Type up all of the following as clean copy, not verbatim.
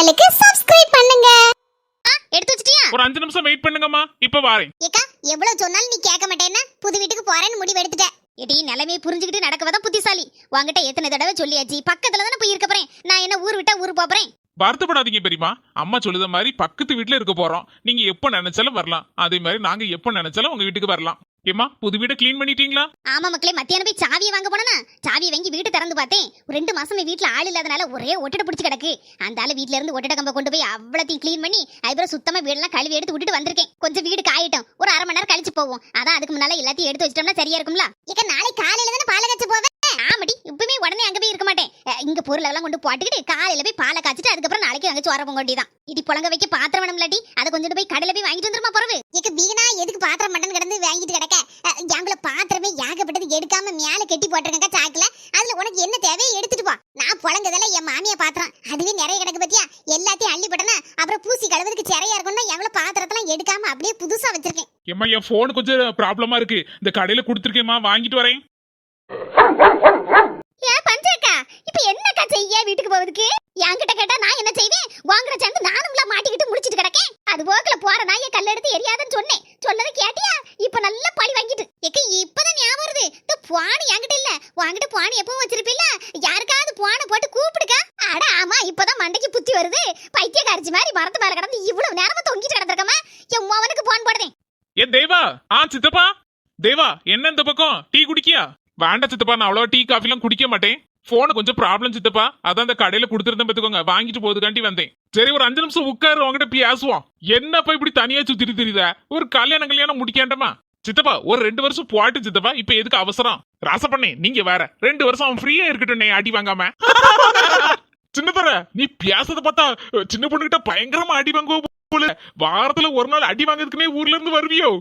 சேனலுக்கு சப்ஸ்கிரைப் பண்ணுங்க. எடுத்து வச்சிட்டியா? ஒரு 5 நிமிஷம் வெயிட் பண்ணுங்கம்மா, இப்ப வாரேன். ஏக்கா எவ்வளவு சொன்னாலும் நீ கேட்க மாட்டேன்னா புது வீட்டுக்கு போறேன்னு முடிவு எடுத்துட்ட. ஏடி நிலைமையை புரிஞ்சுக்கிட்டு நடக்கவதான் புத்திசாலி. வாங்கிட்ட எத்தனை தடவை சொல்லியாச்சு, பக்கத்துல தானே போய் இருக்க போறேன். நான் என்ன ஊர் விட்டா ஊர் போறேன். வருத்தப்படாதீங்க பெரியமா, அம்மா சொல்லுத மாதிரி பக்கத்து வீட்டுல இருக்க போறோம். நீங்க எப்ப நினைச்சாலும் வரலாம். அதே மாதிரி நாங்க எப்ப நினைச்சாலும் உங்க வீட்டுக்கு வரலாம். ஏமா, புது வீட்டை கிளீன் பண்ணிட்டீங்களா? ஆமா மக்களே, மத்தியானம் போய் சாவியை வாங்க போனா சாவியை வாங்கி வீட்டு திறந்து பார்த்தேன். 2 மாசம் வீட்டுல ஆள் இல்லாதனால ஒரே ஒட்டடை பிடிச்சு கிடக்கு. அந்த ஆளு வீட்டுல இருந்து ஒட்டடை கம்ப கொண்டு போய் அவ்வளத்தையும் கிளீன் பண்ணி அதுக்கப்புறம் சுத்தமா வீடெல்லாம் கழுவி எடுத்து விட்டுட்டு வந்திருக்கேன். கொஞ்சம் வீடு காயிட்டோம், ஒரு 1/2 மணி நேரம் கழிச்சு போவோம். அதான் அதுக்கு முன்னால எல்லாத்தையும் எடுத்து வச்சிட்டோம்னா சரியா இருக்கும்ல. இக்க நாளை காலையில தானே பாலை காய்ச்ச போவேன். ஆமாடி, இப்பவுமே உடனே அங்க போய் இருக்க மாட்டேன். இங்க பொருள் எல்லாம் கொண்டு போட்டுக்கிட்டு காலையில போய் பாலை காய்ச்சிட்டு அதுக்கப்புறம் நாளைக்கு அங்க சோற பொங்க வேண்டியதான். இடி புழங்க வைக்க பாத்திரம் வேணும்லாட்டி அதை கொஞ்சம் போய் கடையில போய் வாங்கிட்டு வந்துருமா போறவு. இக்க வீணா எதுக்கு பாத்திரம் மட்டன் கிடந்து வாங்கிட்டு கிடக்க. எங்கள பாத்திரமே ஏகப்பட்டது எடுக்காம மேல கெட்டி போட்டிருக்கா சாக்குல. அதுல உனக்கு என்ன தேவையோ எடுத்துட்டு போ. நான் புழங்கதெல்லாம் என் மாமியா பாத்திரம் அதுவே நிறைய கிடக்கு பத்தியா. எல்லாத்தையும் அள்ளி போட்டனா அப்புறம் பூசி கழுவுறதுக்கு சரியா இருக்கும்னா எவ்வளவு பாத்திரத்தெல்லாம் எடுக்காம அப்படியே புதுசா வச்சிருக்கேன். ஏம்மா, என் போன் கொஞ்சம் ப்ராப்ளமா இருக்கு. இந்த கடையில கொடுத்துருக்கேம்மா, வாங்கிட்டு வரேன். ஏன் பஞ்சக்கா இப்ப என்னக்கா செய்ய வீட்டுக்கு போவதுக்கு? என்கிட்ட கேட்டா நான் என்ன செய்வேன்? வாங்குற சேர்ந்து நானும்ல மாட்டிக்கிட்டு முடிச்சிட்டு கிடக்கேன். அது போக்குல போற நாயை கல்ல எடுத்து எரியாதுன்னு சொன்னேன். சொன்னதை கேட்டியா? இப்ப நல்ல பழி வாங்கிட்டு ஏக்க இப்பதான் ஞாபகம் வருது. இந்த பானை என்கிட்ட இல்ல, வாங்கிட்டு பானை எப்பவும் வச்சிருப்பில்ல. யாருக்காவது பானை போட்டு கூப்பிடுக்கா. அட ஆமா, இப்பதான் மண்டைக்கு புத்தி வருது. பைத்தியக்காரச்சி மாதிரி மரத்து மேல கிடந்து இவ்வளவு நேரமா தொங்கிட்டு கிடந்திருக்கமா. என் மவனுக்கு போன் போடுறேன். ஏ தேவா, சித்தப்பா தேவா, என்ன இந்த பக்கம் டீ குடிக்கியா? வேண்டாம் சித்தப்பா, நான் அவ்வளவா டீ காஃபி எல்லாம் குடிக்க மாட்டேன். போனு கொஞ்சம் ப்ராப்ளம் சித்தப்பா, அதான் அந்த கடையில கொடுத்துருந்தேன் பாத்துக்கோங்க, வாங்கிட்டு போதுக்காண்டி வந்தேன். சரி, ஒரு 5 நிமிஷம் உட்காரு, உங்ககிட்ட பேசுவோம். என்னப்பா இப்படி தனியா சுத்திட்டு தெரியுத? ஒரு கல்யாணம் முடிக்காண்டமா சித்தப்பா? ஒரு 2 வருஷம் போட்டு சித்தப்பா, இப்ப எதுக்கு அவசரம்? ராசப்பண்ணே, நீங்க வேற 2 வருஷம் அவன் ஃப்ரீயா இருக்கட்டும், அடி வாங்காம. சின்னதர, நீ பேசத பார்த்தா சின்ன பொண்ணுகிட்ட பயங்கரமா அடி வாங்குவோம் போல. வாரத்துல ஒரு நாள் அடி வாங்குறதுக்குனே ஊர்ல இருந்து வருவியோ?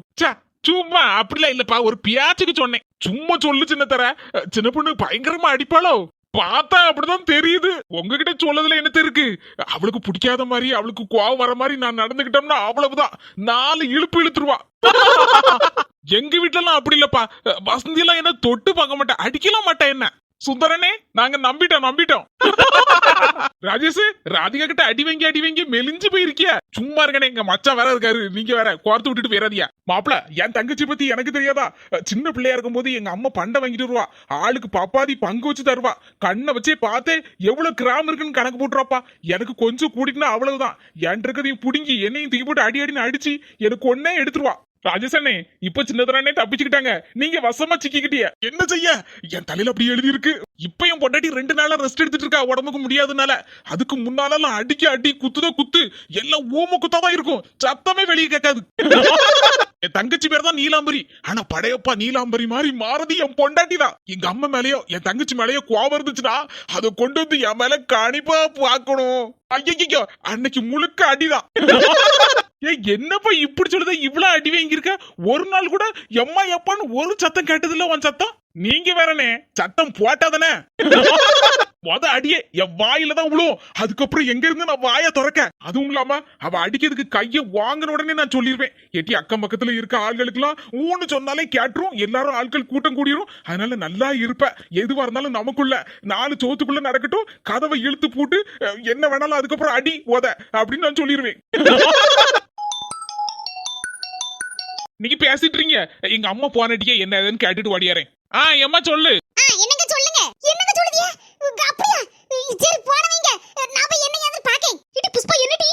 சும்மா அப்படிலாம் இல்லப்பா, ஒரு பியாச்சுக்கு சொன்னேன். சும்மா சொல்லு சின்னதர, சின்ன பொண்ணு பயங்கரமா அடிப்பாளோ? பார்த்தா அப்படிதான் தெரியுது. உங்ககிட்ட சொல்லதுல என்ன இருக்கு? அவளுக்கு பிடிக்காத மாதிரி, அவளுக்கு கோவம் வர மாதிரி நான் நடந்துகிட்டோம்னா அவ்வளவுதான், 4 இழுப்பு இழுத்துருவா. எங்க வீட்டுல எல்லாம் அப்படி இல்லப்பா. வசந்தி எல்லாம் என்ன தொட்டு பார்க்க மாட்டேன், அடிக்கலாம் மாட்டேன். என்ன சுந்தரனே, நாங்க நம்பிட்டோம். ராஜேஷ், ராதிகா கிட்ட அடி வாங்கி மெலிஞ்சு போயிருக்கிய. சும்மா இருக்கனே, எங்க மச்சான் வேற இருக்காரு, நீங்க வேற கோர்த்து விட்டுட்டு போயிடாதியா. மாப்பிள, என் தங்கச்சி பத்தி எனக்கு தெரியாதா? சின்ன பிள்ளையா இருக்கும் போது எங்க அம்மா பண்டை வாங்கிட்டு வருவா, ஆளுக்கு பாப்பாதி பங்கு வச்சு தருவா. கண்ணை வச்சே பார்த்தே எவ்வளவு கிராம் இருக்குன்னு கணக்கு போட்டுருவாப்பா. எனக்கு கொஞ்சம் கூட்டிட்டுனா அவ்வளவுதான், என் இருக்கதையும் புடுங்கி என்னையும் தூக்கி போட்டு அடின்னு அடிச்சு எனக்கு ஒன்னே எடுத்துருவா. ராஜேஷனே, இப்ப சின்னதரானே தப்பிச்சுக்கிட்டாங்க, நீங்க வசமா சிக்கிக்கிட்டிய. என்ன செய்ய, என் தலையில அப்படி எழுதி இருக்கு. இப்ப என் பொண்டாட்டி 2 நாளா ரெஸ்ட் எடுத்துட்டு இருக்கா, உடம்புக்கு முடியாதனால. அதுக்கு முன்னால அடி குத்துதோ குத்து, எல்லாம் ஊம குத்தாதான் இருக்கும், சத்தமே வெளியே கேட்காது. என் தங்கச்சி பேர் தான் நீலாம்பரி. ஆனா படையப்பா நீலாம்பரி மாதிரி மாறதி என் பொண்டாட்டி தான். எங்க அம்மா மேலயோ என் தங்கச்சி மேலயோ கோவம் இருந்துச்சுன்னா அதை கொண்டு வந்து என் மேல கணிப்பா பாக்கணும். ஐயோ, அன்னைக்கு முழுக்க அடிதான். என்னப்பா இப்படி சொல்லுத? இவ்வளவு அடி வாங்கியிருக்க, ஒரு நாள் கூட எம்மா எப்பான்னு ஒரு சத்தம் கேட்டதில்ல உன் சத்தம். நீங்க வேறனே, சத்தம் போட்டாதானே மொத அடியே என் வாயில தான் விழும். அதுக்கப்புறம் எங்க இருந்து நான் வாய திறக்க? அதுவும் இல்லாம அவ அடிக்கிறதுக்கு கைய வாங்கின உடனே நான் சொல்லிருவேன், எட்டி அக்கம் பக்கத்துல இருக்க ஆள்களுக்கு எல்லாம் ஊன்னு சொன்னாலே கேட்டுரும், எல்லாரும் ஆட்கள் கூட்டம் கூடிரும். அதனால நல்லா இருப்ப, எதுவா இருந்தாலும் நமக்குள்ள 4 சோத்துக்குள்ள நடக்கட்டும், கதவை இழுத்து போட்டு என்ன வேணாலும் அதுக்கப்புறம் அடி உத அப்படின்னு நான் சொல்லிருவேன். நீங்க பேசிட்டு இருக்கீங்க, எங்க அம்மா போனடிக்க என்ன ஏதுன்னு கேட்டுட்டு ஓடியாரேன். எம்மா சொல்லு. என்னங்க சொல்லுங்க, என்னங்க சொல்லுதியா? அப்படியா? சரி போனவங்க, நான் போய் என்ன ஏதுன்னு பாக்கேன். இடி புஷ்பா, என்னடி?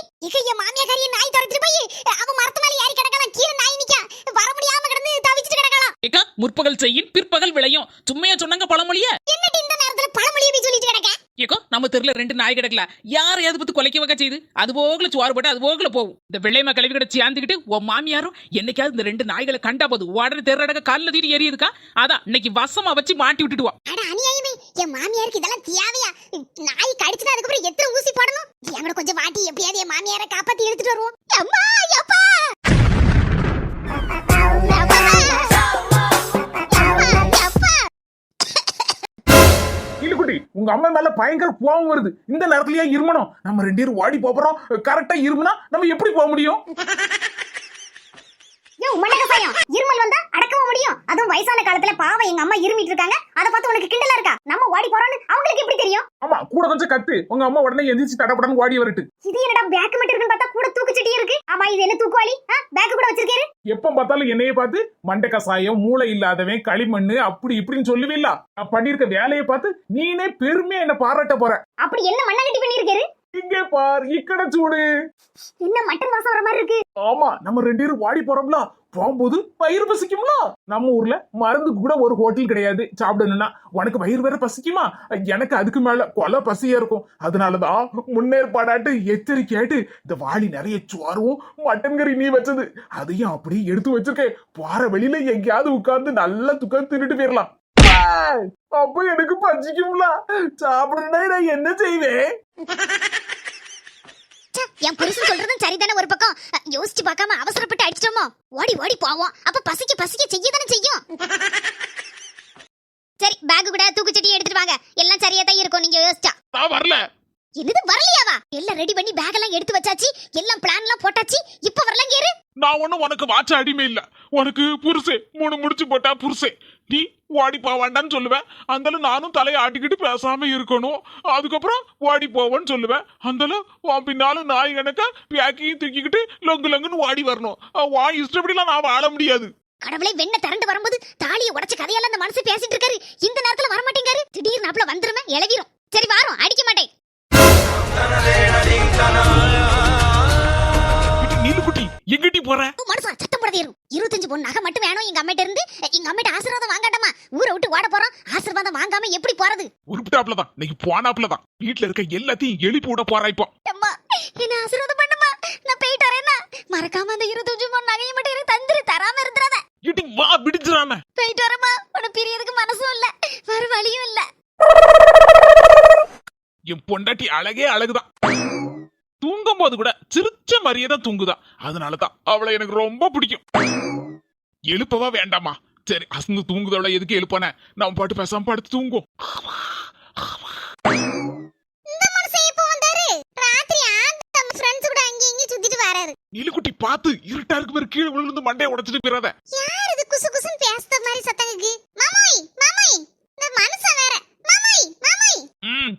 என் மாமியா காரிய நாய் துரத்திட்டு போய் அவ மரத்து மேல ஏறி கிடக்கலாம், கீழே நாய் நிக்க வர முடியாம கிடந்து தவிச்சிட்டு கிடக்கலாம். ஏக்கா, முற்பகல் செய்யின் பிற்பகல் விளையும், சும்மையா சொன்னாங்க பழமொழிய. என்னடி இந்த நேரத்துல பழமொழியை போய் சொல்லிட்டு கிடக்க? ஏக்கோ, நம்ம தெருல 2 நாய் கிடக்கல, யார் எது பத்தி கொலைக்க வைக்க செய்து அது போகல சோறு போட்டு அது போகல போகும். இந்த வெள்ளைமா கழுவி கிட்ட சேர்ந்துக்கிட்டு உன் மாமியாரும் என்னைக்காவது இந்த 2 நாய்களை கண்டா போது உடனே தெருடக்க காலில் தீட்டி எரியுதுக்கா. அதான் இன்னைக்கு வசமா வச்சு மாட்டி விட்டுடுவா. அட அநியாயமே, என் மாமியாருக்கு இதெல்லாம் தேவையா? நாய் கடிச்சுனா அதுக்கப்புறம் எத்தனை ஊசி போடணும்? எங்கட கொஞ்சம் வாட்டி எப்படியாவது என் மாமியாரை காப்பாத்தி எடுத்துட்டு வருவோம். அம்மா அப்பா, இல்லுக்குட்டி, உங்க அம்மா மேல பயங்கர கோவம் வருது. இந்த நேரத்திலேயே இருமணும். நம்ம 2 பேரும் ஓடி போறோம். கரெக்டா இருமுனா நம்ம எப்படி போக முடியும்? மண்டகசாயம் இருமல் வந்தா அடக்கவும் முடியும். அதுவும் வயசான காலத்துல பாவம் எங்க அம்மா இருமிட்டு இருக்காங்க. அத பார்த்து உனக்கு கிண்டலா இருக்கா? நம்ம ஓடி போறோம்னு அவங்களுக்கு எப்படி தெரியும்? ஆமா, கூட கொஞ்சம் கத்து. உங்க அம்மா உடனே எந்திரிச்சு தடப்படன்னு ஓடி வரட்டு. இது என்னடா பேக் மட்டும் இருக்குன்னு பார்த்தா கூட தூக்குச்சட்டி இருக்கு. ஆமா, இது என்ன தூக்குவாளி? பேக் கூட வச்சிருக்காரு. எப்ப பார்த்தாலும் என்னைய பார்த்து மண்டை கசாயம், மூளை இல்லாதவன், களிமண்ணு அப்படி இப்படின்னு சொல்லுவீல்ல. நான் பண்ணிருக்க வேலையை பார்த்து நீனே பெருமையா என்ன பாராட்ட போற. அப்படி என்ன மண்ணகட்டி பண்ணிருக்காரு? இங்கே பார், இக்கட சூடு. என்ன மட்டன் வாசம் வர மாதிரி இருக்கு. ஆமா, நம்ம 2 பேரும் வாடி போறோம்ல, போகும்போது வயிறு பசிக்கும்ல. நம்ம ஊர்ல மருந்துக்கு கூட ஒரு ஹோட்டல் கிடையாது சாப்பிடணும்னா. உனக்கு வயிறு வேற பசிக்குமா? எனக்கு அதுக்கு மேல கொலை பசியா இருக்கும். அதனாலதான் முன்னேற்பாடாட்டு எச்சரிக்கையாட்டு இந்த வாளி நிறைய சோறும் மட்டன் கறி நீ வச்சது அதையும் அப்படியே எடுத்து வச்சிருக்கேன். போற வெளியில எங்கேயாவது உட்கார்ந்து நல்லா துக்கம் தின்னுட்டு போயிடலாம். அப்ப எனக்கு பசிக்கும்ல, சாப்பிடணும்னா நான் என்ன செய்வேன்? என் புருஷன் சொல்றதும் சரிதானே. ஒரு பக்கம் யோசிச்சு பார்க்காம அவசரப்பட்டு அடிச்சிட்டோமோ. ஓடி ஓடி போவோம். அப்ப பசிக்க செய்யதானே செய்யும். சரி, பேக் கூட தூக்குச்சட்டி எடுத்துட்டு வாங்க. எல்லாம் சரியா தான் இருக்கும் நீங்க யோசிச்சா. நான் வரல. என்னது வரலையாவா? எல்லாம் ரெடி பண்ணி பேக் எல்லாம் எடுத்து வச்சாச்சு. எல்லாம் பிளான் எல்லாம் போட்டாச்சு. இப்ப வரலங்க ஏறு. நான் ஒண்ணும் உனக்கு வாச்ச அடிமை இல்ல. உனக்கு புருஷே 3 முடிச்சு போட்டா புருஷே. நீ ஓடி போவாண்டான்னு சொல்லுவேன். அந்தாலும் நானும் தலையை ஆட்டிக்கிட்டு பேசாம இருக்கணும். அதுக்கப்புறம் ஓடி போவேன்னு சொல்லுவேன். அந்தாலும் உன் பின்னாலும் நாய் கணக்கா பேக்கையும் தூக்கிக்கிட்டு லொங்கு லொங்குன்னு ஓடி வரணும். உன் இஷ்டப்படிலாம் நான் வாழ முடியாது. கடவுளே, வெண்ண திரண்டு வரும்போது தாலியை உடைச்சு கதையெல்லாம் அந்த மனசு பேசிட்டு இருக்காரு. இந்த நேரத்துல வர மாட்டேங்காரு. திடீர்னு அப்பல வந்துருமே, இளவிரும். சரி வாரம், அடிக்க மாட்டேன். நீலுக்குட்டி எங்கடி போற? மனசா சத்தம் போடாதே இரு. 25 பொன் நகை மட்டும் வேணும் எங்க அம்மிட்ட இருந்து. எங்க அம்மிட்ட ஆசீர்வாதம் வாங்காட்டமா? ஊரை விட்டு ஓட போறோம். ஆசீர்வாதம் வாங்காம எப்படி போறது? உருப்பிட்டாப்லதான், இன்னைக்கு போனாப்லதான். வீட்டுல இருக்க எல்லாத்தையும் எழுப்பி விட போறா இப்போ. அம்மா, என்ன ஆசீர்வாதம் பண்ணுமா? நான் போயிட்டு வரேன்னா மறக்காம அந்த 25 பொன் நகையை மட்டும் எனக்கு தந்துரு. தராம இருந்துறாத. இடி வா, பிடிச்சிராம. போயிட்டு வரமா. உன பிரியதுக்கு மனசும் இல்ல, வேற வழியும் இல்ல. என் பொண்டாட்டி அழகே அழகுதான். தூங்கும் போது கூட சிரிச்ச மாதிரியே தான் தூங்குதான். அதனாலதான் அவளை எனக்கு ரொம்ப பிடிக்கும். எழுப்பவா வேண்டாமா? சரி, அசந்து தூங்குதவள எதுக்கு எழுப்பானே? நம்ம பாட்டு பேசாம படுத்து தூங்கும். இந்த மனுஷன் எப்போ வந்தாரு? ராத்திரி நம்ம ஃப்ரெண்ட்ஸ் கூட அங்க இங்க சுத்திட்டு வராரு. நீலுக்குட்டி பார்த்து, இருட்டா இருக்கு பேர், கீழே விழுந்து மண்டையை உடைச்சிட்டு போயிடாத. யார் இது குசு குசுன்னு பேசுற மாதிரி சத்தம் கேக்குது? மாமாய் மாமாய், இந்த மனுஷன் வேற. மாமாய் மாமாய்.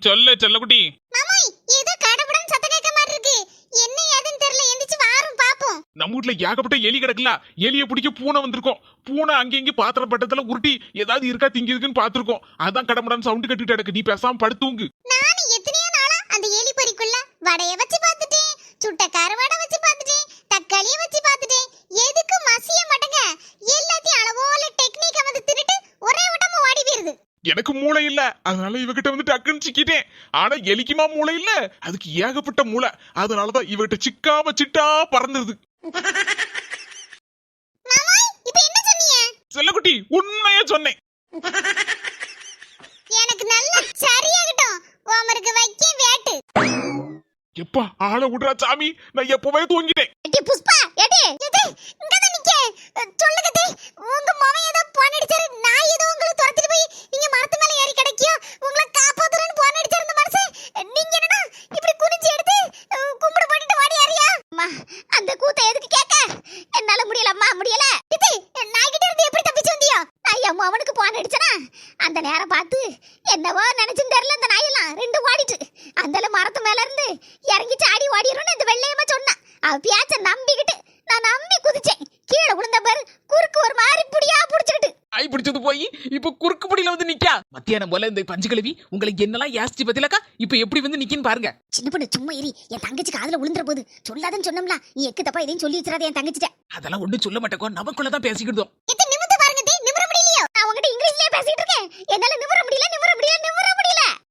சொல்ல செல்லக்குட்டி. மாமாய், ஏதோ கடபடன்னு சத்தம் கேட்க மாதிரி இருக்கு. என்ன ஏதுன்னு தெரியல. எந்திரிச்சு வாரும் பாப்போம். நம்ம வீட்டுல ஏகப்பட்ட எலி கிடக்குல. எலியை பிடிக்க பூனை வந்திருக்கோம். பூனை அங்கங்க பாத்திர பட்டத்துல உருட்டி ஏதாவது இருக்கா திங்கிருக்குன்னு பாத்துருக்கோம். அதான் கடமடான்னு சவுண்ட் கட்டிட்டு கிடக்கு. நீ பேசாம படுத்துங்க. நானும் எத்தனையோ நாளா அந்த எலி பொறிக்குள்ள வடைய வச்சு பார்த்துட்டேன், சுட்ட கருவாடை வச்சு பார்த்துட்டேன், தக்காளியை வச்சு பார்த்துட்டேன். எதுக்கு மசிய மாட்டேங்க? எல்லாத்தையும் அளவோல டெக்னிக்கை வந்து தின்னுட்டு ஒரே உடம்பு ஓடி போயிருது. எனக்கு மூளை இல்ல, அதனால இவகிட்ட வந்து டக்குன்னு சிக்கிட்டேன். ஆனா எலிக்குமா மூளை இல்ல, அதுக்கு ஏகப்பட்ட மூளை. அதனாலதான் இவகிட்ட சிக்காம சிட்டா பறந்துருது. மாமாய், இப்போ என்ன சொன்னீங்க? செல்லக்குட்டி, உண்மையா சொன்னேன். எனக்கு நல்லா சரியாகட்டும். ஓமருக்கு வைக்க வேட்டு. எப்பா ஆளை விடுறா சாமி, நான் எப்பவே தூங்கிட்டேன். எடி புஷ்பா, எடி எடி இங்க தான் நிக்க. சொல்லுங்க தே, உங்க மவன் ஏதோ போன் அடிச்சாரு. நான் ஏதோ உங்களை துரத்திட்டு போய் நீங்க மரத்து மேல ஏறி கிடைக்கியோ உங்களை காப்பாத்துறேன்னு போன் அடிச்சாரு இந்த மனுஷன். நீங்க என்னடா இப்படி குனிஞ்சு எடுத்து கும்பிடு பண்ணிட்டு வாடி ஏறியா? அம்மா, அந்த கூத்த எதுக்கு கேட்க? என்னால முடியலம்மா, முடியல. இது நாய்கிட்ட இருந்து எப்படி தப்பிச்சு வந்தியோ? ஐயா, அவனுக்கு போன் அடிச்சனா அந்த நேரம் பார்த்து என்னவோ நினைச்சுன்னு தெரியல. அந்த நாயெல்லாம் 2 ஓடிட்டு அந்தல மரத்து மேல இருந்து இறங்கி சாடி ஓடிடும்னு இந்த வெள்ளையம்மா சொன்னா. அவ பேச்ச நம்பிக்கிட்டு நான் நம்பி குதிச்சேன். கீழே விழுந்த பாரு, குறுக்கு ஒரு மாதிரி புடியா புடிச்சுக்கிட்டு. ஆய் பிடிச்சது போய் இப்ப குறுக்கு படியில வந்து நிக்கா. மத்தியானம் போல இந்த பஞ்சு கிழவி உங்களுக்கு என்னெல்லாம் யாசிச்சு பத்திலக்கா இப்ப எப்படி வந்து நிக்கின்னு பாருங்க. சின்ன பொண்ணு சும்மா ஏறி என் தங்கச்சி காதுல விழுந்துற போது சொல்லாதன்னு சொன்னோம்ல. நீ எக்கு தப்பா இதையும் சொல்லி வச்சிடாத என் தங்கச்சிட்ட. அதெல்லாம் ஒண்ணும் சொல்ல மாட்டேக்கோ, நமக்குள்ளதான் பேசிக்கிட்டோம். எத்த நிமிர்ந்து பாருங்க தே, நிமிர முடியலையோ? நான் உங்ககிட்ட இங்கிலீஷ்லயே பேசிட்டு இருக்கேன். என்னால நிமிர முடியல.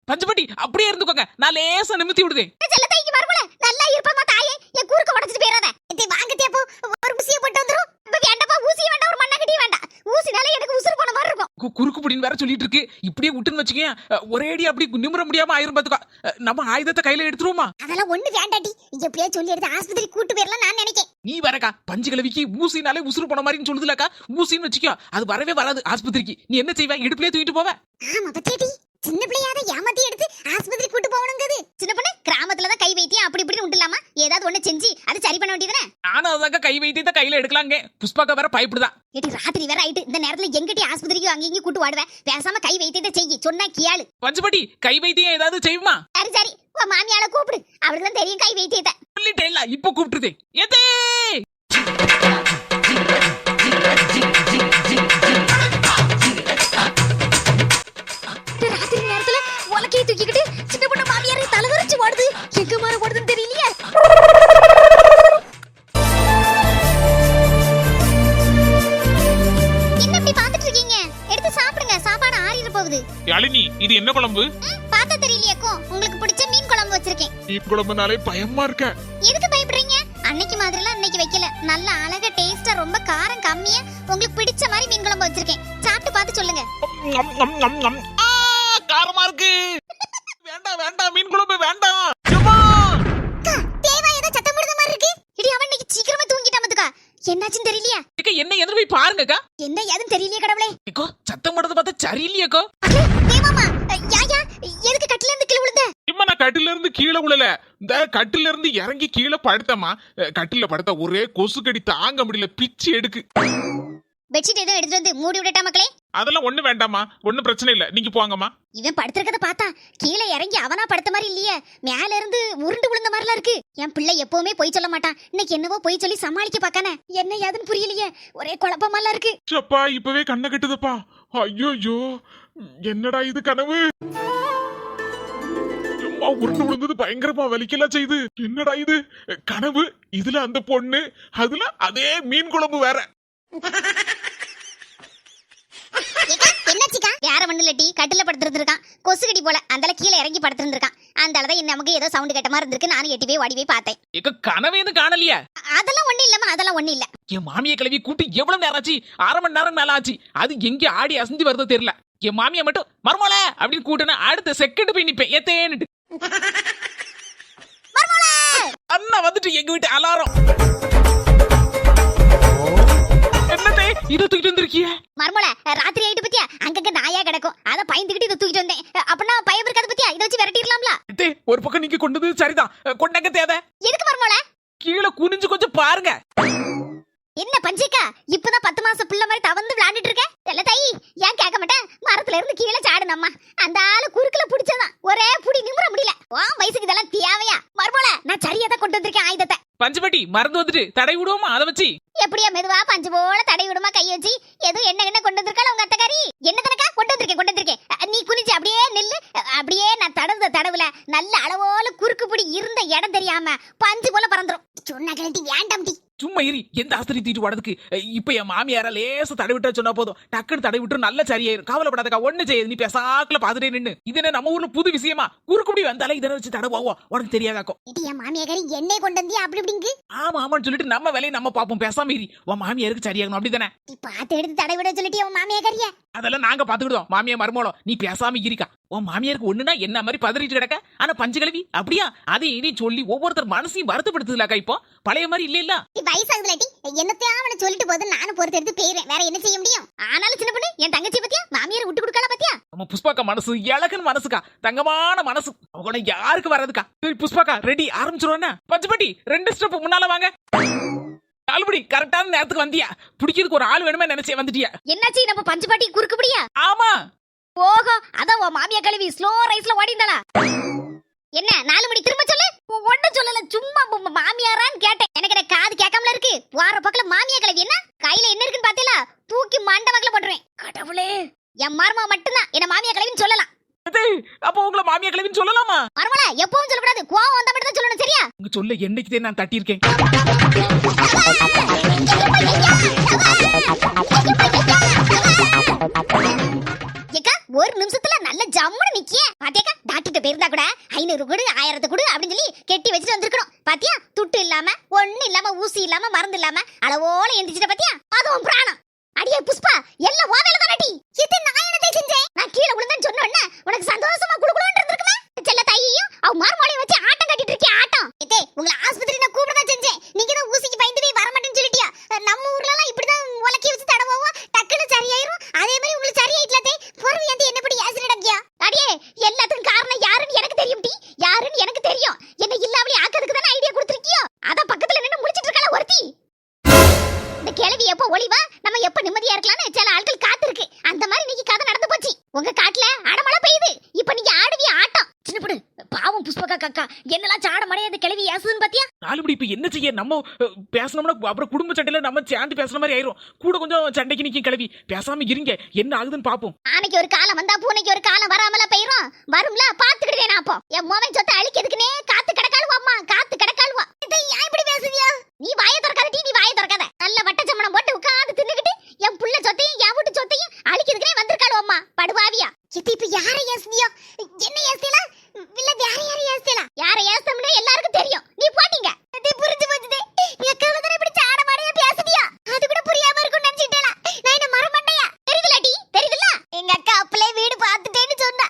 பஞ்சுபட்டி அப்படியே இருந்துக்கோங்க, நான் லேசா நிமித்தி விடுதேன். செல்ல தைக்கு மறுபல நல்லா இருப்பமா தாயே. என் கூருக்கு உடைச்சிட்டு போயிராத. எத்தை வாங்கத்தே போ, ஒரு ஊசியை போட்டு வந்துரும். இப்ப வேண்டாப்பா, ஊசி வேண்டாம், ஒரு மண்ணகட்டி வேண்டாம். ஊசினால எனக்கு உசுறு போன மாதிரி இருக்கும். குறுக்கு புடின்னு வேற சொல்லிட்டு இருக்கு. இப்படியே விட்டுன்னு வச்சுக்கேன், ஒரே அடி அப்படி நிமிர முடியாம ஆயிரம் பாத்துக்கோ. நம்ம ஆயுதத்தை கையில எடுத்துருவோமா? அதெல்லாம் ஒண்ணு வேண்டாட்டி. எப்படியா சொல்லி எடுத்து ஆஸ்பத்திரி கூட்டு போயிரலாம் நான் நினைக்கேன். நீ வரக்கா, பஞ்சு கிழவிக்கு ஊசினாலே உசுறு போன மாதிரின்னு சொல்லுதுலக்கா. ஊசின்னு வச்சுக்கோ, அது வரவே வராது ஆஸ்பத்திரிக்கு. நீ என்ன செய்வ? இடுப்புலயே தூக்கிட்டு போவ. ஆமா பச்சேட்டி, சின்ன பிள்ளையாத ஏமாத்தி எடுத்து ஆஸ்பத்திரி கூட்டு போகணுங்கிறது. சின்ன பொண்ணு கிராமத்துலதான் கை வைத்தியம் எல்லாத்தையும் அப்படி இப்படி விட்டுலாமா? ஏதாவது ஒண்ணு செஞ்சு அதை சரி பண்ண வேண்டியதுனே. நானும் அதாங்க கை வைத்தியத்தை கையில எடுக்கலாங்க. புஷ்பாக்கா வேற பயப்படுதான். ஏடி ராத்திரி வேற ஆயிட்டு, இந்த நேரத்துல எங்கிட்ட ஆஸ்பத்திரிக்கு அங்க இங்க கூட்டு வாடுவேன். பேசாம கை வைத்தியத்தை செய், சொன்னா கேளு. பஞ்சுபட்டி கை வைத்தியம் ஏதாவது செய்யுமா? சரி சரி, உன் மாமியால கூப்பிடு, அவளுக்கு தான் தெரியும் கை வைத்தியத்தை. சொல்லிட்டேன்ல, இப்ப கூப்பிட்டுதே. எதே ராத்திரி நேரத்துல உலக்கையை தூக்கிக்கிட்டு சின்ன பொண்ணு மாமியாரை தலைவரிச்சு ஓடுது. எங்க மாற ஓடுதுன்னு தெரியலையே. என்ன இப்படி பாத்துட்டு இருக்கீங்க? எடுத்து சாப்பிடுங்க, சாப்பாடு ஆறிட போகுது. யாழினி, இது என்ன குழம்பு? பார்த்தா தெரியலையேக்கோ, உங்களுக்கு பிடிச்ச மீன் குழம்பு வச்சிருக்கேன். மீன் குழம்புனாலே பயமா இருக்க. எதுக்கு பயப்படுறீங்க? அன்னைக்கு மாதிரிலாம் இன்னைக்கு வைக்கல. நல்ல அழகா டேஸ்டா, ரொம்ப காரம் கம்மியா உங்களுக்கு பிடிச்ச மாதிரி மீன் குழம்பு வச்சிருக்கேன். சாப்பிட்டு பார்த்து சொல்லுங்க. காரமா இருக்கு. வேண்டாம் வேண்டாம், மீன் குழம்பு வேண்டாம். தேவா ஏதோ சத்தம் போடுற மாதிரி இருக்கு. இடி, அவன் இன்னைக்கு சீக்கிரமா தூங்கிட்டான் பாத்துக்கா. என்னாச்சுன்னு தெரியலையா? என்ன எதிர போய் பாருங்கக்கா. என்ன ஏதுன்னு தெரியலையே கடவுளே. ஏக்கோ சத்தம் போடுறத பார்த்தா சரியில்லையேக்கோ. தேவாமா, யாயா எதுக்கு கட்டில இருந்து கீழே விழுந்த? இம்மா, நான் கட்டில இருந்து கீழே விழல. இந்த கட்டில இருந்து இறங்கி கீழே படுத்தமா. கட்டில படுத்த ஒரே கொசு கடி தாங்க முடியல, பிச்சு எடுக்கு. பெட்ஷீட் எதுவும் எடுத்துட்டு வந்து மூடி விடட்டா மக்களே? அதெல்லாம் ஒண்ணு வேண்டாமா, ஒண்ணும் பிரச்சனை இல்ல, நீங்க போங்கம்மா. இவன் படுத்திருக்கத பார்த்தா கீழே இறங்கி அவனா படுத்த மாதிரி இல்லையே, மேல இருந்து உருண்டு விழுந்த மாதிரிலாம் இருக்கு. என் பிள்ளை எப்பவுமே பொய் சொல்ல மாட்டான், இன்னைக்கு என்னவோ பொய் சொல்லி சமாளிக்க பாக்கானே. என்ன ஏதுன்னு புரியலையே, ஒரே குழப்பமாலாம் இருக்கு. சப்பா, இப்பவே கண்ணை கட்டுதப்பா. ஐயோ, என்னடா இது கனவு? சும்மா உருண்டு விழுந்தது பயங்கரமா வலிக்கலாம் செய்து. என்னடா இது கனவு? இதுல அந்த பொண்ணு, அதுல அதே மீன் குழம்பு வேற. என்னாச்சுக்கா? யார மண்ணுல டீ கட்டில படுத்துருக்கான், கொசு கடி போல அந்தால கீழே இறங்கி படுத்துருக்கான். அந்தாலதான் நமக்கு ஏதோ சவுண்ட் கேட்ட மாதிரி இருந்திருக்கு. நானும் எட்டி போய் ஓடி போய் பார்த்தேன். ஏக்கோ கனவே எதுவும் காணலையா? அதெல்லாம் ஒண்ணு இல்லம்மா, அதெல்லாம் ஒண்ணு இல்ல. என் மாமியை கிளவி கூட்டி எவ்வளவு நேரம் ஆச்சு? 1/2 மணி நேரம் மேல ஆச்சு. அது எங்க ஆடி அசைஞ்சு வருதோ தெரியல. என் மாமியை மட்டும் மர்மோல அப்படின்னு கூட்டினா அடுத்த செகண்ட் போய் நிப்பேன் ஏத்தேன்னுட்டு. அண்ணா வந்துட்டு எங்க வீட்டு அலாரம். என்னதே இத தூக்கிட்டு வந்திருக்கிய? மர்மோல, ராத்திரி ஆயிட்டு பத்தியா, அங்கங்க நாயா கிடக்கும். அத பயந்துகிட்டு இதை தூக்கிட்டு வந்தேன். அப்பனா பயம் இருக்காது பத்தியா, இதை வச்சு விரட்டிடலாம்ல. ஒரு பக்கம் நீங்க கொண்டது சரிதான். கொண்டாங்க தேவை. எதுக்கு மர்மோல? கீழே குனிஞ்சு கொஞ்சம் பாருங்க. என்ன பஞ்சிக்கா, இப்பதான் 10 மாசம் பிள்ளை மாதிரி தவந்து விளையாண்டுட்டு இருக்க? இல்ல தாயி, ஏன் கேட்க மாட்டேன்? மரத்துல இருந்து கீழே சாடுனம்மா. அந்த ஆளு குறுக்குல புடிச்சதான், ஒரே புடி நிமிர முடியல. வயசுக்கு இதெல்லாம் தேவையா? மர்மோல, நான் சரியா தான் கொண்டு வந்திருக்கேன் ஆயுதத்தை. பஞ்சுபட்டி மறந்து வந்துட்டு தடை விடுவோமா? அதை வச்சு எப்படியா மெதுவா பஞ்சு போல தடை விடுமா கை வச்சு? எதுவும் என்ன கொண்டு வந்திருக்காள் உங்க அத்தக்காரி? என்ன தனக்கா கொண்டு வந்திருக்கேன். நீ குனிஞ்சு அப்படியே நில்லு. அப்படியே நான் தடவுல நல்ல அளவோல குறுக்கு பிடி இருந்த இடம் தெரியாம பஞ்சு போல பறந்துரும். சொன்ன கழட்டி வேண்டாம் டி. சும்மா இரு. எந்த ஆஸ்திரி தூக்கிட்டு வரதுக்கு? இப்ப என் மாமியார லேச தடை விட்டா சொன்னா போதும், டக்குன்னு தடை விட்டு நல்ல சரியாயிரும். கவலைப்படாதக்கா, ஒண்ணு செய்யுது. நீ பேசாக்கல பாத்துட்டே நின்னு. இது என்ன நம்ம ஊர்ல புது விஷயமா? குறுக்குப்படி வந்தாலே இதனை வச்சு தடவாவோ, உனக்கு தெரியாதாக்கோ. என் மாமியாரி என்னை கொண்டு வந்தியா அப்படி இப்படிங்கு? ஆமான்னு சொல்லிட்டு நம்ம வேலையை நம்ம பாப்போம். பேசாம இரு. உன் மாமியாருக்கு சரியாகணும், அப்படித்தானே? நீ பாத்து எடுத்து தடை விட சொல்லிட்டு உன் மாமியாரியா? அதெல்லாம் நாங்க பாத்துக்கிட்டோம். மாமியா மருமோளம் நீ பேசாம இருக்கா. உன் மாமியாருக்கு ஒண்ணுனா என்ன மாதிரி பதறிட்டு கிடக்க. ஆனா பஞ்சகலவி அப்படியா? அதை இனி சொல்லி ஒவ்வொருத்தர் மனசையும் வருத்தப்படுத்துதுலக்கா. இப்போ பழைய மாதிரி இல்ல இல்ல. நீ வயசாகுதுலாட்டி என்னத்தையும் அவனை சொல்லிட்டு போது நானும் பொறுத்து எடுத்து போயிடுறேன். வேற என்ன செய்ய முடியும்? ஆனாலும் சின்ன பொண்ணு, என் தங்கச்சி பத்தியா மாமியார் விட்டு கொடுக்கல பத்தியா? நம்ம புஷ்பாக்கா மனசு இலக்குன்னு மனசுக்கா, தங்கமான மனசு. அவங்கள யாருக்கு வராதுக்கா. சரி புஷ்பாக்கா, ரெடி ஆரம்பிச்சிருவோம். பஞ்சப்பட்டி 2 ஸ்டெப் முன்னால வாங்க. ஆல்படி கரெக்டான நேரத்துக்கு வந்தியா? பிடிக்கிறதுக்கு ஒரு ஆள் வேணுமே நினைச்சே வந்துட்டியா? என்னாச்சு நம்ம பஞ்சபாட்டி குறுக்குப்படியா? ஆமா. ஓஹோ, அதான் உன் மாமியா கழுவி ஸ்லோ ரைஸ்ல ஓடிந்தாளா? என்ன 4 மணி திரும்ப சொல்லு. ஒண்ணும் சொல்லல, சும்மா மாமியாரான்னு கேட்டேன். எனக்கு காது கேட்காமல இருக்கு. வார பக்கல மாமியா கழுவி என்ன கையில என்ன இருக்குன்னு பாத்தீங்களா? தூக்கி மண்ட வகல போட்டுருவேன். கடவுளே, என் மருமக மட்டும்தான் என்ன மாமியா கழுவின்னு சொல்லலாம். அப்போ உங்களை மாமியா கிளவின்னு சொல்லலாமா? மருமல எப்பவும் சொல்லக்கூடாது, கோவம் வந்தா மட்டும் தான் சொல்லணும், சரியா? உங்க சொல்ல என்னைக்குதே நான் தட்டியிருக்கேன். ஏக்கா, ஒரு நிமிஷத்துல நல்ல ஜம்முன்னு நிக்கிய பாத்தியாக்கா. டாக்டர்கிட்ட போயிருந்தா கூட 500 கொடு 1000 கொடு அப்படின்னு சொல்லி கெட்டி வச்சுட்டு வந்திருக்கணும். பாத்தியா, துட்டு இல்லாம ஒண்ணு இல்லாம ஊசி இல்லாம மருந்து இல்லாம அளவோல எந்திரிச்சிட்ட பாத்தியா? அதுவும் பிராணம். அடியே புஷ்பா, எல்லாம் ஓவேல தானடி. இது நான் என்னத்தை செஞ்சேன்? நான் கீழே விழுந்தேன்னு சொன்னேன்னா உனக்கு சந்தோஷமா குடுக்குறோன்னு இருந்திருக்குமே. செல்ல தாயையும் அவ மறுமொழியை வச்சு ஆட்டம் கட்டிட்டு இருக்கே ஆட்டம். இதே உங்களை ஆஸ்பத்திரி நான் கூப்பிட தான் செஞ்சேன். நீங்க தான் ஊசிக்கு பயந்து போய் வர மாட்டேன்னு சொல்லிட்டியா? நம்ம ஊர்ல எல்லாம் இப்படிதான் உலக்கி வச்சு தடவோம், டக்குன்னு சரியாயிரும். அதே மாதிரி உங்களுக்கு சரியாயிட்டே பொறுவி வந்து என்ன படி ஆசிரியடாக்கியா? அடியே, எல்லாத்துக்கும் காரணம் யாருன்னு எனக்கு தெரியும் டி. யாருன்னு எனக்கு தெரியும். என்ன இல்லாமலே ஆக்க உங்க காட்டுல அடமழை பெய்யுது இப்ப நீங்க ஆடுவிய ஆட்டம் சின்னப்படு பாவம் புஷ்பகா காக்கா என்னெல்லாம் சாட மடையாது கிளவி ஏசுதுன்னு பாத்தியா நாலுபடி இப்ப என்ன செய்ய நம்ம பேசணும்னா அப்புறம் குடும்ப சண்டையில நம்ம சேர்ந்து பேசுற மாதிரி ஆயிரும். கூட கொஞ்சம் சண்டைக்கு நிக்கும் கிளவி. பேசாம இருங்க, என்ன ஆகுதுன்னு பாப்போம். ஆனைக்கு ஒரு காலம் வந்தா பூனைக்கு ஒரு காலம் வராமல பெய்யும். வரும்ல பாத்துக்கிட்டே நான் அப்போ என் மோவன் சொத்தை அழிக்கிறதுக்குனே காத்து கிடக்காளுவா அம்மா, காத்து கிடக்காளுவா. இதை ஏன் இப்படி பேசுவியா? நீ வாயை திறக்காத நீ வாயை திறக்காத. நல்ல வட்ட சம்மணம் போட்டு உட்காந்து தின்னுக்கிட்டு என் புள்ள சொத்தையும் என் வீட்டு சொத்தையும் அழிக்கிறதுக்குனே வந்திருக்காளுவா அம்மா, படுவாவியா. இது இப்ப யாரை ஏசுதியோ? என்ன ஏசுதீல? இல்ல வேற யாரை ஏசுதீல? யாரை ஏசுதம்னு எல்லாருக்கும் தெரியும். நீ போட்டீங்க. இது புரிஞ்சு போச்சுதே. எக்கால தான இப்படி சாட மாடையா பேசுதியா? அது கூட புரியாம இருக்கும் நினைச்சிட்டேல. நான் என்ன மரமண்டையா? தெரியுதுலடி? தெரியுதுல? எங்க அக்கா அப்பளே வீடு பார்த்துட்டேன்னு சொன்னா.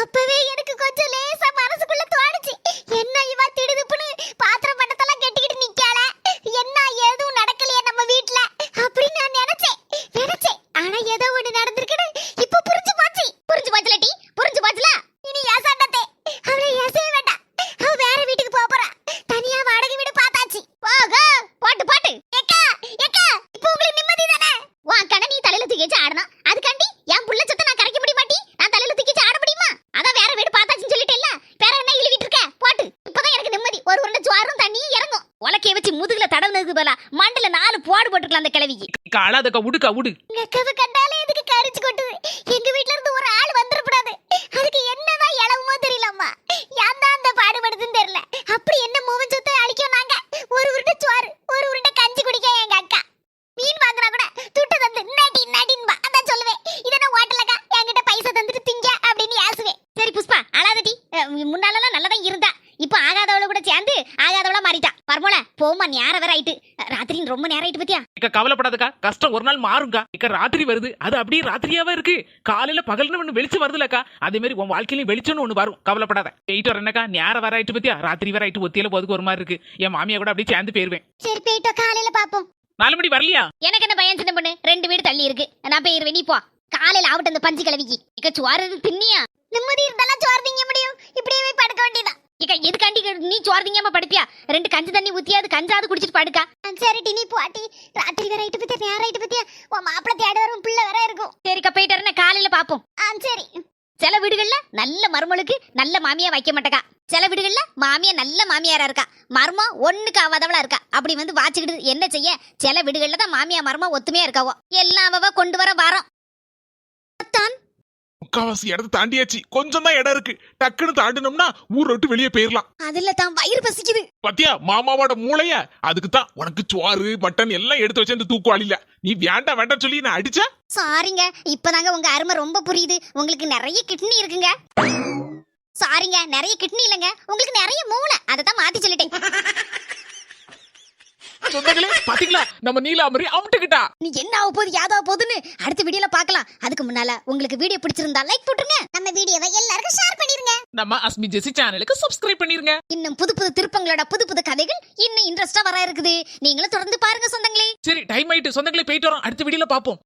அப்பவே எனக்கு கொஞ்சம் லேசா மனசுக்குள்ள தோணுச்சு. என்ன இவ திடுதுப்புன்னு பாத்திரம் பண்டத்தெல்லாம் கெட்டிக்கிட்டு நிக்காளே. என்ன எதுவும் நடக்கலையே நம்ம வீட்ல. அப்படி நான் நினைச்சேன். ஆனா ஏதோ ஒண்ணு நடந்திருக்குன்னு இப்ப புரிஞ்சு போச்சு. புரிஞ்சு போச்சுலடி? புரிஞ்சு போச்சுல? இனி ஏசாண்டதே. அவளை ஏசவே வேண்டாம். அவ வேற வீட்டுக்கு போறா. தனியா வாடகை வீடு பார்த்தாச்சு. போக போட்டு போட்டு. ஏக்கா ஏக்கா இப்போ உங்களுக்கு நிம்மதி தானே? உன் கண்ண நீ தலையில தூக்கி வச்சு ஆடணும். அதுக்காண்டி என் புள்ள சொத்தை நான் கரைக்க முடிய மாட்டி? நான் தலையில தூக்கி வச்சு ஆட முடியுமா? அதான் வேற வீடு பார்த்தாச்சுன்னு சொல்லிட்டேல்ல. வேற என்ன இழுவிட்டு இருக்க? போட்டு. இப்பதான் எனக்கு நிம்மதி. ஒரு உருண்டை சோறும் தண்ணியும் இறங்கும். உலக்கைய வச்சு முதுகுல தடவுனதுக்கு பதிலா மண்டல 4 போடு போட்டுக்கலாம் அந்த கிழவிக்கு. அழாதக்கா, உடுக்கா உடு. எங்க அக்காவை கண்டாலே எதுக்கு கரிச்சு கொட்டுது? எங்க வீட்ல இருந்து ஒரு ஆள் வந்துடக்கூடாது. அதுக்கு என்னதான் இளவுமோ தெரியலம்மா. ஏன் தான் அந்த பாடுபடுதுன்னு தெரியல. அப்படி என்ன மூவன் சொத்தை அழிக்கும் நாங்க? ஒரு உருண்டை சோறு, ஒரு உருண்டை கஞ்சி குடிக்க எங்க அக்கா. மீன் வாங்குனா கூட துட்டு தந்து நடின்பா. அதான் சொல்லுவேன். இதென்ன ஹோட்டலக்கா என்கிட்ட பைசா தந்துட்டு திங்க அப்படின்னு ஏசுவேன். சரி புஷ்பா அழாதடி. முன்னாலலாம் நல்லதான் இருந்தா. இப்ப ஆகாதவள கூட சேர்ந்து ஆகாதவளா மாறிட்டா. பரமோல போமா, நேரம் வேற ஆயிட்டு. ராத்திரி ரொம்ப நேரம் ஆயிட்டு பத்தியா? இக்க கவலைப்படாதக்கா, கஷ்டம் ஒரு நாள் மாறுங்கா. இக்க ராத்திரி வருது, அது அப்படியே ராத்திரியாவே இருக்கு. காலையில பகல்னு ஒண்ணு வெளிச்சம் வருதுலக்கா, அதே மாதிரி உன் வாழ்க்கையிலும் வெளிச்சம்னு ஒண்ணு வரும். கவலைப்படாத. போயிட்டு வரேனக்கா, நேரம் வேற ஆயிட்டு பத்தியா? ராத்திரி வேற ஆயிட்டு, ஒத்தியில போதுக்கு ஒரு மாதிரி இருக்கு. என் மாமியா கூட அப்படியே சேர்ந்து போயிருவேன். சரி போயிட்டோ, காலையில பாப்போம். 4 மணி வரலையா? எனக்கு என்ன பையன் சின்ன பொண்ணு, 2 வீடு தள்ளி இருக்கு. நான் போயிருவேன், நீ போ. காலையில ஆவட்ட அந்த பஞ்சு கிளவிக்கு இக்க சோறு தின்னியா? நிம்மதி இருந்தாலும் சோறு திங்க முடியும். இப்படியே படுக்க வேண்டியதா? இக்க எதுக்காண்டி நீ சோறு திங்காம படுப்பியா? 2 கஞ்சி தண்ணி ஊத்தியாது கஞ்சாவது குடிச்சிட்டு படுக்கா. சரிட்டி நீ போட்டி. ராத்திரி வேற ஆயிட்டு பத்தியா, நேரம் ஆயிட்டு பத்தியா? உன் மாப்பிள்ளை தேடி வரும், பிள்ளை வேற இருக்கும். சரிக்கா போயிட்டு வரேன், காலையில பாப்போம். சரி. சில வீடுகள்ல நல்ல மருமகளுக்கு நல்ல மாமியா வைக்க மாட்டேக்கா. சில வீடுகள்ல மாமியா நல்ல மாமியாரா இருக்கா, மருமம் ஒண்ணுக்கு ஆவாதவளா இருக்கா. அப்படி வந்து வாச்சுக்கிட்டு என்ன செய்ய? சில வீடுகள்ல தான் மாமியா மருமம் ஒத்துமையா இருக்காவோ. எல்லாம் அவ கொண்டு வர வாரம். முக்காவாசி இடத்த தாண்டியாச்சு. கொஞ்சம் தான் இடம் இருக்கு. டக்குன்னு தாண்டினோம்னா ஊர் விட்டு வெளியே போயிடலாம். அதுல தான் வயிறு பசிக்குது. பத்தியா மாமாவோட மூளைய? அதுக்கு தான் உனக்கு சோறு மட்டன் எல்லாம் எடுத்து வச்சு அந்த தூக்குவாளில நீ வேண்டாம் வேண்டாம் சொல்லி நான் அடிச்சா. சாரிங்க, இப்பதாங்க உங்க அருமை ரொம்ப புரியுது. உங்களுக்கு நிறைய கிட்னி இருக்குங்க. சாரிங்க, நிறைய கிட்னி இல்லங்க, உங்களுக்கு நிறைய மூளை. அதை தான் மாத்தி சொல்லிட்டேன். சொந்தங்களே பாத்தீங்களா, நம்ம நீலாமரி அவுட்டுக்கிட்டா. நீ என்ன ஆக போகுது யாதா போகுதுன்னு அடுத்த வீடியோல பார்க்கலாம். அதுக்கு முன்னால உங்களுக்கு வீடியோ பிடிச்சிருந்தா லைக் போட்டுருங்க. நம்ம வீடியோவை எல்லாருக்கும் ஷேர் பண்ணிருங்க. நம்ம அஸ்மி ஜெசி சேனலுக்கு சப்ஸ்கிரைப் பண்ணிருங்க. இன்னும் புது புது திருப்பங்களோட புது புது கதைகள் இன்னும் இன்ட்ரெஸ்டா வர இருக்குது. நீங்களும் தொடர்ந்து பாருங்க சொந்தங்களே. சரி டைம் ஆயிட்டு சொந்தங்களே, போயிட்டு வரோம். அடுத்த வீடியோல பாப்போம்.